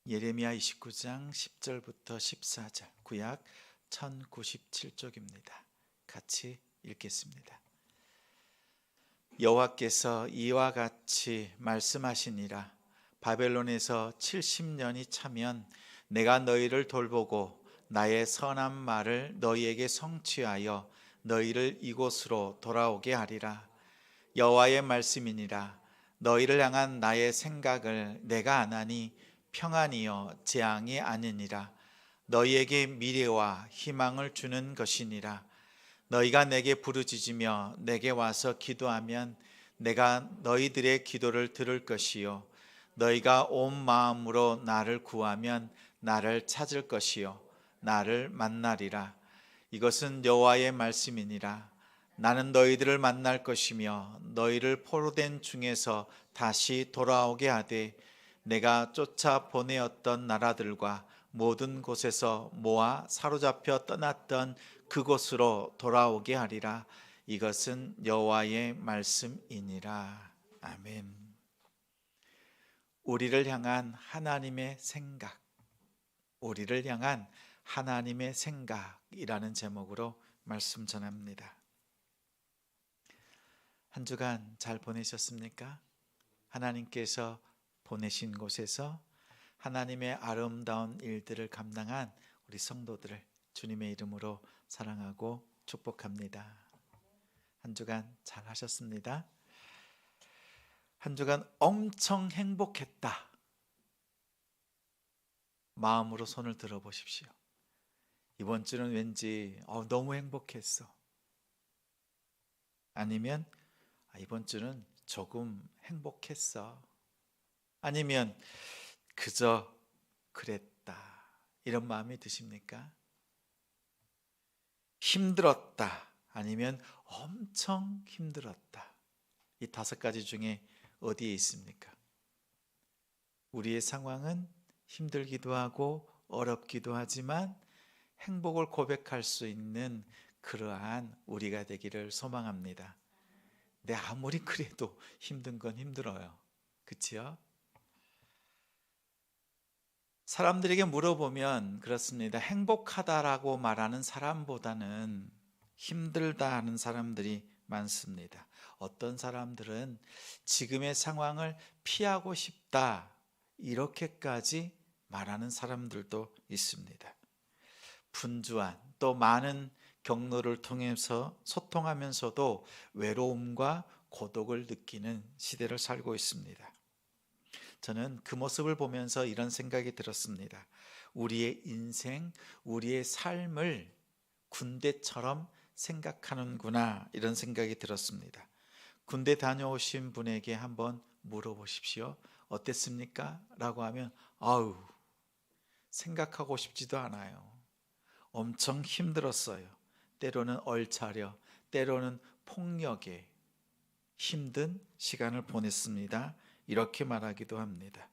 예레미야 29장 10절부터 14절, 구약 1097쪽입니다. 같이 읽겠습니다. 여호와께서 이와 같이 말씀하시니라. 바벨론에서 70년이 차면 내가 너희를 돌보고 나의 선한 말을 너희에게 성취하여 너희를 이곳으로 돌아오게 하리라. 여호와의 말씀이니라. 너희를 향한 나의 생각을 내가 아나니 평안이요 재앙이 아니니라. 너희에게 미래와 희망을 주는 것이니라. 너희가 내게 부르짖으며 내게 와서 기도하면 내가 너희들의 기도를 들을 것이요 너희가 온 마음으로 나를 구하면 나를 찾을 것이요 나를 만나리라. 이것은 여호와의 말씀이니라. 나는 너희들을 만날 것이며 너희를 포로된 중에서 다시 돌아오게 하되 내가 쫓아 보내었던 나라들과 모든 곳에서 모아 사로잡혀 떠났던 그곳으로 돌아오게 하리라. 이것은 여호와의 말씀이니라. 아멘. 우리를 향한 하나님의 생각, 우리를 향한 하나님의 생각이라는 제목으로 말씀 전합니다. 한 주간 잘 보내셨습니까? 하나님께서 보내신 곳에서 하나님의 아름다운 일들을 감당한 우리 성도들을 주님의 이름으로 사랑하고 축복합니다. 한 주간 잘 하셨습니다. 한 주간 엄청 행복했다. 마음으로 손을 들어 보십시오. 이번 주는 왠지 너무 행복했어. 아니면 이번 주는 조금 행복했어. 아니면 그저 그랬다. 이런 마음이 드십니까? 힘들었다. 아니면 엄청 힘들었다. 이 5가지 중에 어디에 있습니까? 우리의 상황은 힘들기도 하고 어렵기도 하지만 행복을 고백할 수 있는 그러한 우리가 되기를 소망합니다. 근데 아무리 그래도 힘든 건 힘들어요. 그치요? 사람들에게 물어보면 그렇습니다. 행복하다라고 말하는 사람보다는 힘들다 하는 사람들이 많습니다. 어떤 사람들은 지금의 상황을 피하고 싶다 이렇게까지 말하는 사람들도 있습니다. 분주한 또 많은 경로를 통해서 소통하면서도 외로움과 고독을 느끼는 시대를 살고 있습니다. 저는 그 모습을 보면서 이런 생각이 들었습니다. 우리의 인생, 우리의 삶을 군대처럼 생각하는구나 이런 생각이 들었습니다. 군대 다녀오신 분에게 한번 물어보십시오. 어땠습니까? 라고 하면 생각하고 싶지도 않아요. 엄청 힘들었어요. 때로는 얼차려, 때로는 폭력에 힘든 시간을 보냈습니다. 이렇게 말하기도 합니다.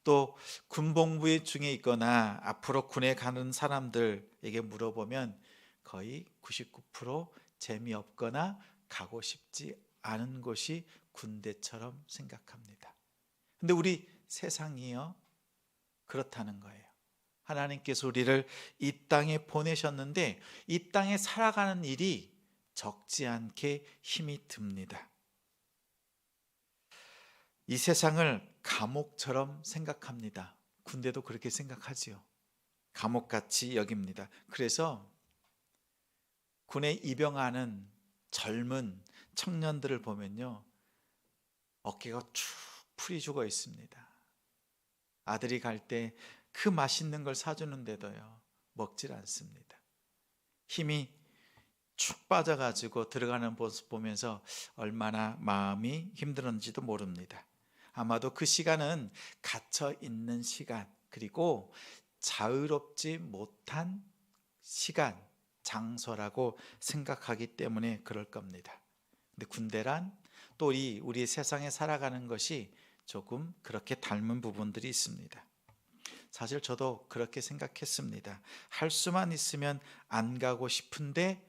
또 군복무 중에 있거나 앞으로 군에 가는 사람들에게 물어보면 거의 99% 재미없거나 가고 싶지 않은 곳이 군대처럼 생각합니다. 근데 우리 세상이요 그렇다는 거예요. 하나님께서 우리를 이 땅에 보내셨는데 이 땅에 살아가는 일이 적지 않게 힘이 듭니다. 이 세상을 감옥처럼 생각합니다. 군대도 그렇게 생각하지요. 감옥같이 여깁니다. 그래서 군에 입영하는 젊은 청년들을 보면요 어깨가 쭉 풀이 죽어 있습니다. 아들이 갈 때 그 맛있는 걸 사주는데도요 먹질 않습니다. 힘이 축 빠져가지고 들어가는 모습 보면서 얼마나 마음이 힘들었는지도 모릅니다. 아마도 그 시간은 갇혀 있는 시간 그리고 자유롭지 못한 시간, 장소라고 생각하기 때문에 그럴 겁니다. 근데 군대란 또 우리 세상에 살아가는 것이 조금 그렇게 닮은 부분들이 있습니다. 사실 저도 그렇게 생각했습니다. 할 수만 있으면 안 가고 싶은데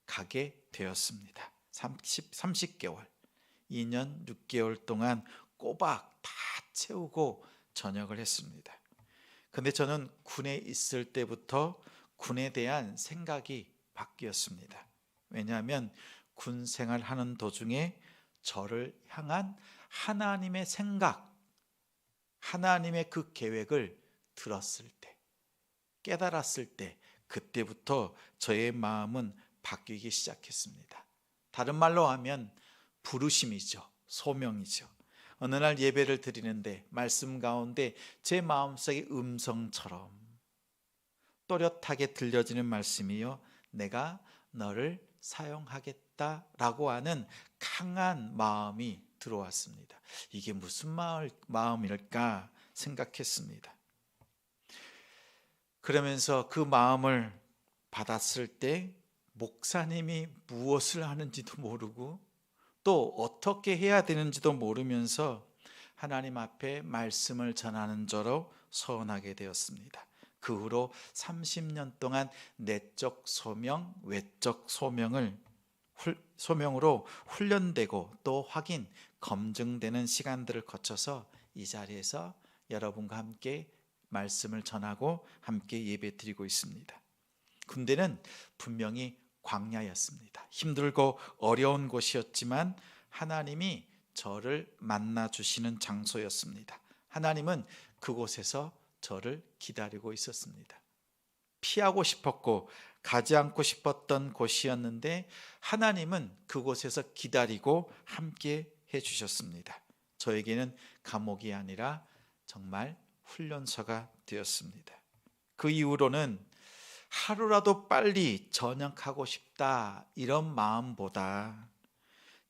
가게 되었습니다. 30개월, 2년 6개월 동안 꼬박 다 채우고 전역을 했습니다. 근데 저는 군에 있을 때부터 군에 대한 생각이 바뀌었습니다. 왜냐하면 군 생활하는 도중에 저를 향한 하나님의 생각, 하나님의 그 계획을 들었을 때, 깨달았을 때, 그때부터 저의 마음은 바뀌기 시작했습니다. 다른 말로 하면 부르심이죠. 소명이죠. 어느 날 예배를 드리는데 말씀 가운데 제 마음속의 음성처럼 또렷하게 들려지는 말씀이요, 내가 너를 사용하겠다라고 하는 강한 마음이 들어왔습니다. 이게 무슨 마음일까 생각했습니다. 그러면서 그 마음을 받았을 때 목사님이 무엇을 하는지도 모르고 또 어떻게 해야 되는지도 모르면서 하나님 앞에 말씀을 전하는 자로 서원하게 되었습니다. 그 후로 30년 동안 내적 소명, 외적 소명으로 훈련되고 또 확인, 검증되는 시간들을 거쳐서 이 자리에서 여러분과 함께 말씀을 전하고 함께 예배드리고 있습니다. 군대는 분명히 광야였습니다. 힘들고 어려운 곳이었지만 하나님이 저를 만나 주시는 장소였습니다. 하나님은 그곳에서 저를 기다리고 있었습니다. 피하고 싶었고 가지 않고 싶었던 곳이었는데 하나님은 그곳에서 기다리고 함께 해주셨습니다. 저에게는 감옥이 아니라 정말 훈련소가 되었습니다. 그 이후로는 하루라도 빨리 전역하고 싶다 이런 마음보다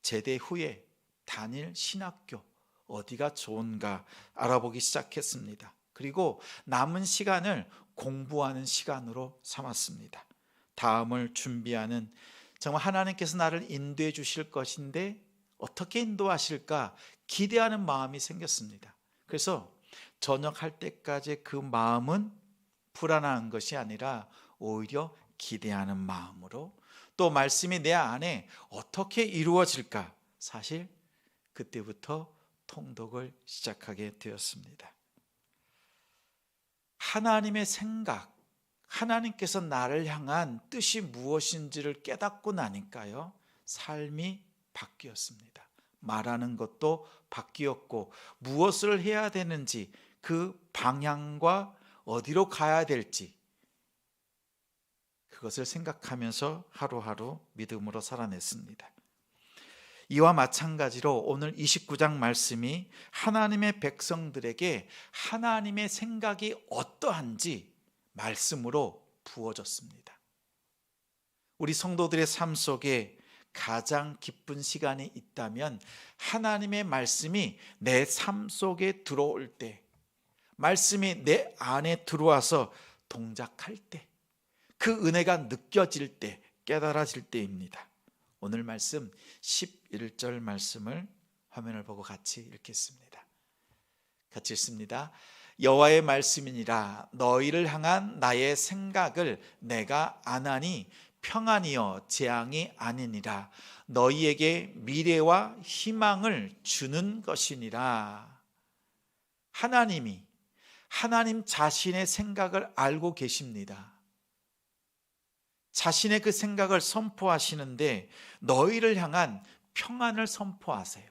제대 후에 다닐 신학교 어디가 좋은가 알아보기 시작했습니다. 그리고 남은 시간을 공부하는 시간으로 삼았습니다. 다음을 준비하는, 정말 하나님께서 나를 인도해 주실 것인데 어떻게 인도하실까 기대하는 마음이 생겼습니다. 그래서 전역할 때까지 그 마음은 불안한 것이 아니라 오히려 기대하는 마음으로, 또 말씀이 내 안에 어떻게 이루어질까, 사실 그때부터 통독을 시작하게 되었습니다. 하나님의 생각, 하나님께서 나를 향한 뜻이 무엇인지를 깨닫고 나니까요, 삶이 바뀌었습니다. 말하는 것도 바뀌었고 무엇을 해야 되는지, 그 방향과 어디로 가야 될지 그것을 생각하면서 하루하루 믿음으로 살아냈습니다. 이와 마찬가지로 오늘 29장 말씀이 하나님의 백성들에게 하나님의 생각이 어떠한지 말씀으로 부어졌습니다. 우리 성도들의 삶 속에 가장 기쁜 시간이 있다면 하나님의 말씀이 내 삶 속에 들어올 때, 말씀이 내 안에 들어와서 동작할 때, 그 은혜가 느껴질 때, 깨달아질 때입니다. 오늘 말씀 11절 말씀을 화면을 보고 같이 읽겠습니다. 같이 읽습니다. 여호와의 말씀이니라, 너희를 향한 나의 생각을 내가 아나니 평안이여 재앙이 아니니라, 너희에게 미래와 희망을 주는 것이니라. 하나님 자신의 생각을 알고 계십니다. 자신의 그 생각을 선포하시는데 너희를 향한 평안을 선포하세요.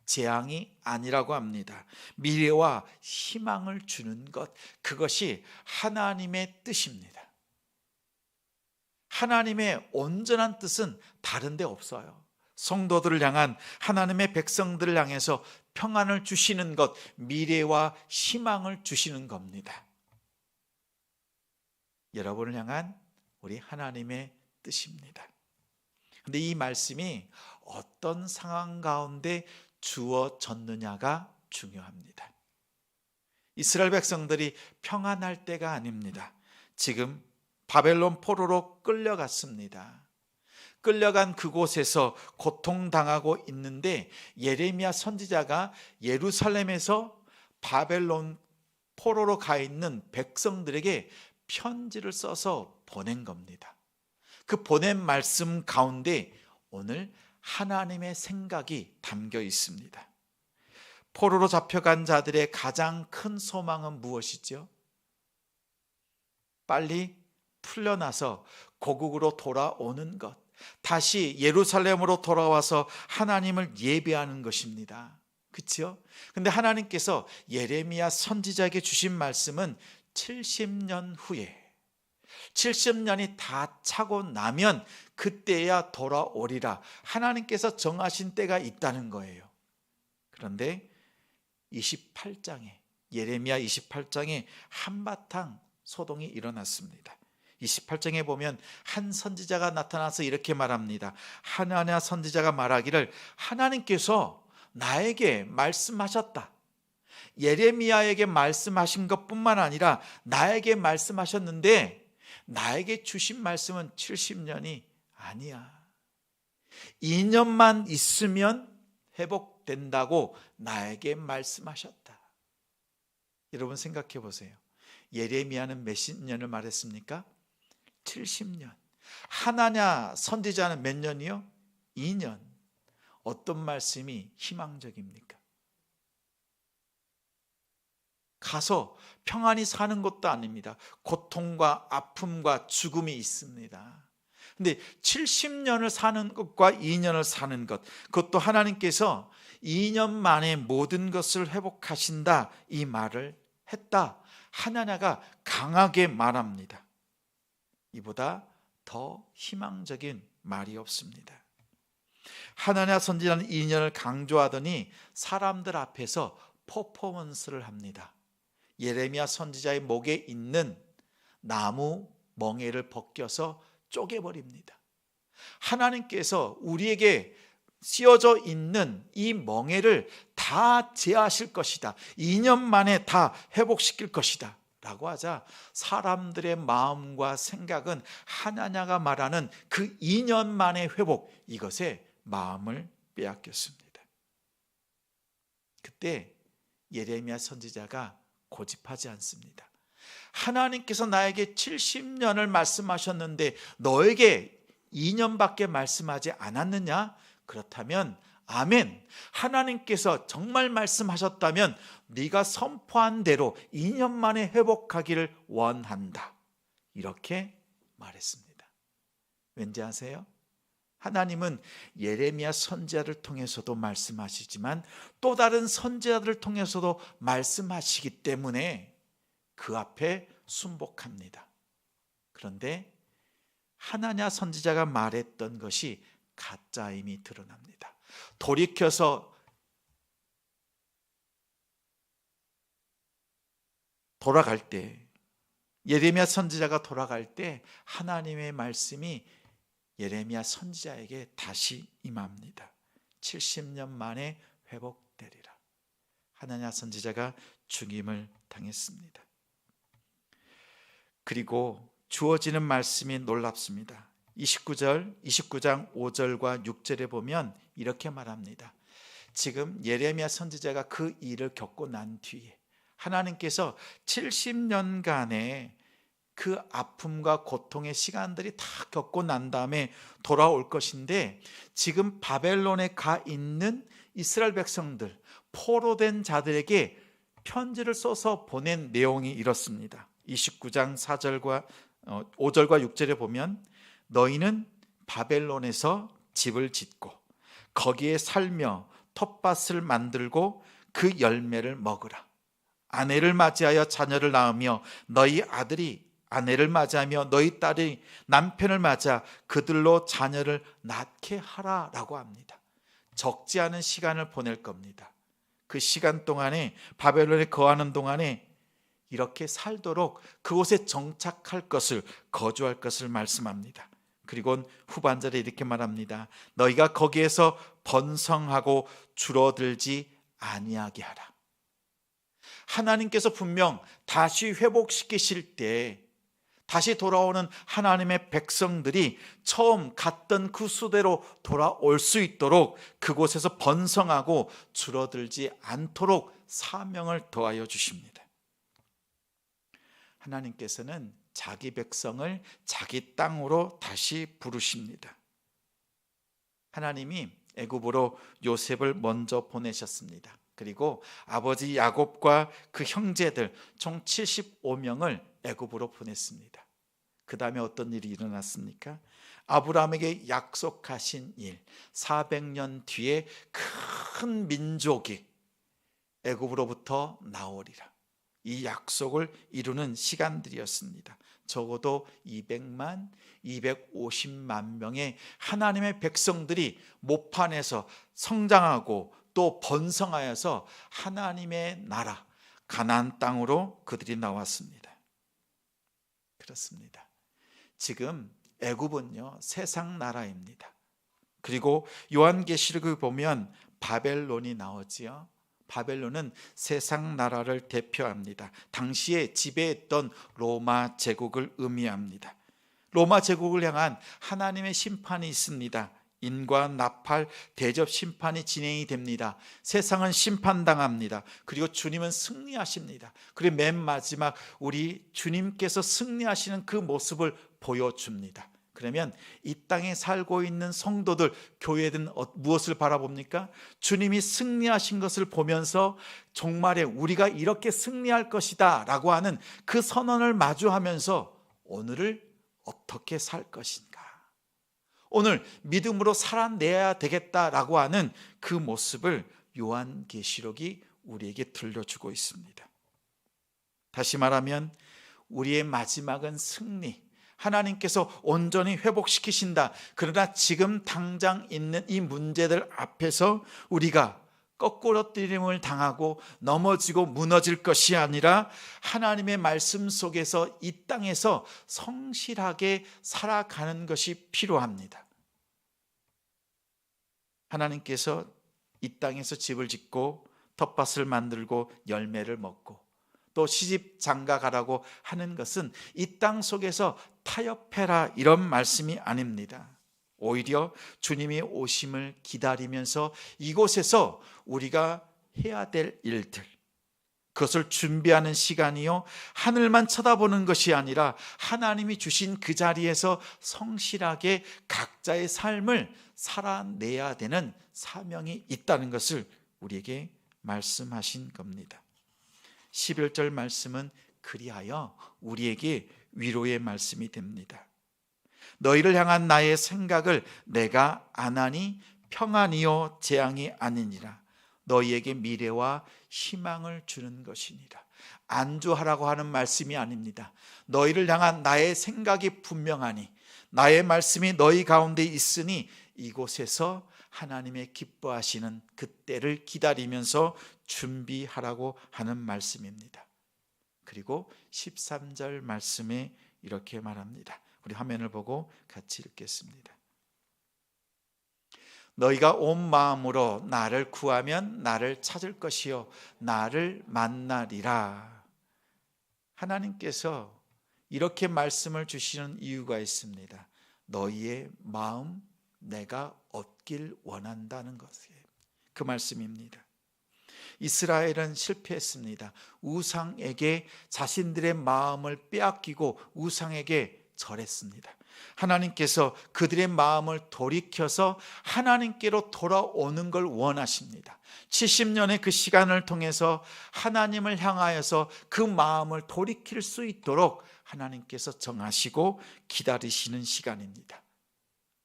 재앙이 아니라고 합니다. 미래와 희망을 주는 것, 그것이 하나님의 뜻입니다. 하나님의 온전한 뜻은 다른 데 없어요. 성도들을 향한, 하나님의 백성들을 향해서 평안을 주시는 것, 미래와 희망을 주시는 겁니다. 여러분을 향한 우리 하나님의 뜻입니다. 그런데 이 말씀이 어떤 상황 가운데 주어졌느냐가 중요합니다. 이스라엘 백성들이 평안할 때가 아닙니다. 지금 바벨론 포로로 끌려갔습니다. 끌려간 그곳에서 고통당하고 있는데 예레미야 선지자가 예루살렘에서 바벨론 포로로 가 있는 백성들에게 편지를 써서 보낸 겁니다. 그 보낸 말씀 가운데 오늘 하나님의 생각이 담겨 있습니다. 포로로 잡혀간 자들의 가장 큰 소망은 무엇이죠? 빨리 풀려나서 고국으로 돌아오는 것, 다시 예루살렘으로 돌아와서 하나님을 예배하는 것입니다. 그렇죠? 근데 하나님께서 예레미야 선지자에게 주신 말씀은 70년 후에, 70년이 다 차고 나면 그때야 돌아오리라, 하나님께서 정하신 때가 있다는 거예요. 그런데 28장에, 예레미야 28장에 한바탕 소동이 일어났습니다. 28장에 보면 한 선지자가 나타나서 이렇게 말합니다. 하나냐 선지자가 말하기를, 하나님께서 나에게 말씀하셨다. 예레미야에게 말씀하신 것뿐만 아니라 나에게 말씀하셨는데 나에게 주신 말씀은 70년이 아니야. 2년만 있으면 회복된다고 나에게 말씀하셨다. 여러분 생각해 보세요. 예레미야는 몇십 년을 말했습니까? 70년. 하나냐 선지자는 몇 년이요? 2년. 어떤 말씀이 희망적입니까? 가서 평안히 사는 것도 아닙니다. 고통과 아픔과 죽음이 있습니다. 근데 70년을 사는 것과 2년을 사는 것, 그것도 하나님께서 2년 만에 모든 것을 회복하신다, 이 말을 했다. 하나냐가 강하게 말합니다. 이보다 더 희망적인 말이 없습니다. 하나냐 선지자는 2년을 강조하더니 사람들 앞에서 퍼포먼스를 합니다. 예레미야 선지자의 목에 있는 나무 멍에를 벗겨서 쪼개버립니다. 하나님께서 우리에게 씌어져 있는 이 멍에를 다 제하실 것이다, 2년 만에 다 회복시킬 것이다 라고 하자 사람들의 마음과 생각은 하나냐가 말하는 그 2년 만의 회복, 이것에 마음을 빼앗겼습니다. 그때 예레미야 선지자가 고집하지 않습니다. 하나님께서 나에게 70년을 말씀하셨는데 너에게 2년밖에 말씀하지 않았느냐? 그렇다면 아멘, 하나님께서 정말 말씀하셨다면 네가 선포한 대로 2년 만에 회복하기를 원한다, 이렇게 말했습니다. 왠지 아세요? 하나님은 예레미야 선지자를 통해서도 말씀하시지만 또 다른 선지자들을 통해서도 말씀하시기 때문에 그 앞에 순복합니다. 그런데 하나냐 선지자가 말했던 것이 가짜임이 드러납니다. 돌이켜서 돌아갈 때, 예레미야 선지자가 돌아갈 때 하나님의 말씀이 예레미야 선지자에게 다시 임합니다. 70년 만에 회복되리라. 하나냐 선지자가 죽임을 당했습니다. 그리고 주어지는 말씀이 놀랍습니다. 29장 5절과 6절에 보면 이렇게 말합니다. 지금 예레미야 선지자가 그 일을 겪고 난 뒤에 하나님께서 70년간의 그 아픔과 고통의 시간들이 다 겪고 난 다음에 돌아올 것인데, 지금 바벨론에 가 있는 이스라엘 백성들, 포로된 자들에게 편지를 써서 보낸 내용이 이렇습니다. 29장 5절과 6절에 보면 너희는 바벨론에서 집을 짓고 거기에 살며 텃밭을 만들고 그 열매를 먹으라. 아내를 맞이하여 자녀를 낳으며 너희 아들이 아내를 맞이하며 너희 딸이 남편을 맞아 그들로 자녀를 낳게 하라 라고 합니다. 적지 않은 시간을 보낼 겁니다. 그 시간 동안에, 바벨론에 거하는 동안에 이렇게 살도록 그곳에 정착할 것을, 거주할 것을 말씀합니다. 그리고 후반절에 이렇게 말합니다. 너희가 거기에서 번성하고 줄어들지 아니하게 하라. 하나님께서 분명 다시 회복시키실 때 다시 돌아오는 하나님의 백성들이 처음 갔던 그 수대로 돌아올 수 있도록 그곳에서 번성하고 줄어들지 않도록 사명을 더하여 주십니다. 하나님께서는 자기 백성을 자기 땅으로 다시 부르십니다. 하나님이 애굽으로 요셉을 먼저 보내셨습니다. 그리고 아버지 야곱과 그 형제들 총 75명을 애굽으로 보냈습니다. 그 다음에 어떤 일이 일어났습니까? 아브라함에게 약속하신 일, 400년 뒤에 큰 민족이 애굽으로부터 나오리라. 이 약속을 이루는 시간들이었습니다. 적어도 200만, 250만 명의 하나님의 백성들이 모판에서 성장하고 또 번성하여서 하나님의 나라 가나안 땅으로 그들이 나왔습니다. 그렇습니다. 지금 애굽은요 세상 나라입니다. 그리고 요한계시록을 보면 바벨론이 나오지요. 바벨론은 세상 나라를 대표합니다. 당시에 지배했던 로마 제국을 의미합니다. 로마 제국을 향한 하나님의 심판이 있습니다. 인과 나팔 대접 심판이 진행이 됩니다. 세상은 심판당합니다. 그리고 주님은 승리하십니다. 그리고 맨 마지막 우리 주님께서 승리하시는 그 모습을 보여줍니다. 그러면 이 땅에 살고 있는 성도들, 교회든 무엇을 바라봅니까? 주님이 승리하신 것을 보면서 종말에 우리가 이렇게 승리할 것이다 라고 하는 그 선언을 마주하면서 오늘을 어떻게 살 것인가, 오늘 믿음으로 살아내야 되겠다라고 하는 그 모습을 요한계시록이 우리에게 들려주고 있습니다. 다시 말하면 우리의 마지막은 승리, 하나님께서 온전히 회복시키신다. 그러나 지금 당장 있는 이 문제들 앞에서 우리가 거꾸러뜨림을 당하고 넘어지고 무너질 것이 아니라 하나님의 말씀 속에서 이 땅에서 성실하게 살아가는 것이 필요합니다. 하나님께서 이 땅에서 집을 짓고 텃밭을 만들고 열매를 먹고 또 시집 장가 가라고 하는 것은 이 땅 속에서 타협해라 이런 말씀이 아닙니다. 오히려 주님이 오심을 기다리면서 이곳에서 우리가 해야 될 일들, 그것을 준비하는 시간이요, 하늘만 쳐다보는 것이 아니라 하나님이 주신 그 자리에서 성실하게 각자의 삶을 살아내야 되는 사명이 있다는 것을 우리에게 말씀하신 겁니다. 11절 말씀은 그리하여 우리에게 위로의 말씀이 됩니다. 너희를 향한 나의 생각을 내가 아나니 평안이요 재앙이 아니니라. 너희에게 미래와 희망을 주는 것이니라. 안주하라고 하는 말씀이 아닙니다. 너희를 향한 나의 생각이 분명하니, 나의 말씀이 너희 가운데 있으니 이곳에서 하나님의 기뻐하시는 그때를 기다리면서 준비하라고 하는 말씀입니다. 그리고 13절 말씀에 이렇게 말합니다. 우리 화면을 보고 같이 읽겠습니다. 너희가 온 마음으로 나를 구하면 나를 찾을 것이요 나를 만나리라. 하나님께서 이렇게 말씀을 주시는 이유가 있습니다. 너희의 마음 내가 얻길 원한다는 것이에요. 그 말씀입니다. 이스라엘은 실패했습니다. 우상에게 자신들의 마음을 빼앗기고 우상에게 절했습니다. 하나님께서 그들의 마음을 돌이켜서 하나님께로 돌아오는 걸 원하십니다. 70년의 그 시간을 통해서 하나님을 향하여서 그 마음을 돌이킬 수 있도록 하나님께서 정하시고 기다리시는 시간입니다.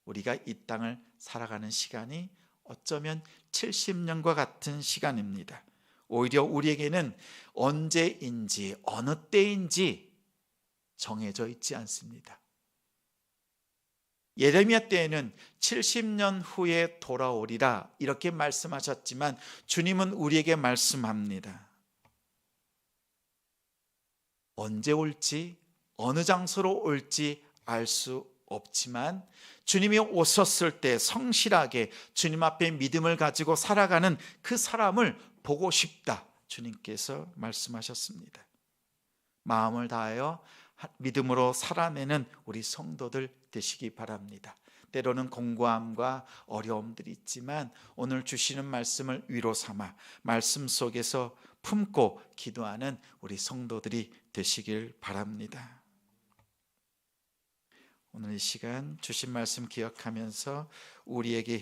우리가 이 땅을 살아가는 시간이 어쩌면 70년과 같은 시간입니다. 오히려 우리에게는 언제인지 어느 때인지 정해져 있지 않습니다. 예레미야 때에는 70년 후에 돌아오리라 이렇게 말씀하셨지만 주님은 우리에게 말씀합니다. 언제 올지 어느 장소로 올지 알 수 없지만 주님이 오셨을 때 성실하게 주님 앞에 믿음을 가지고 살아가는 그 사람을 보고 싶다, 주님께서 말씀하셨습니다. 마음을 다하여 믿음으로 살아내는 우리 성도들 되시기 바랍니다. 때로는 공고함과 어려움들이 있지만 오늘 주시는 말씀을 위로 삼아 말씀 속에서 품고 기도하는 우리 성도들이 되시길 바랍니다. 오늘 이 시간 주신 말씀 기억하면서 우리에게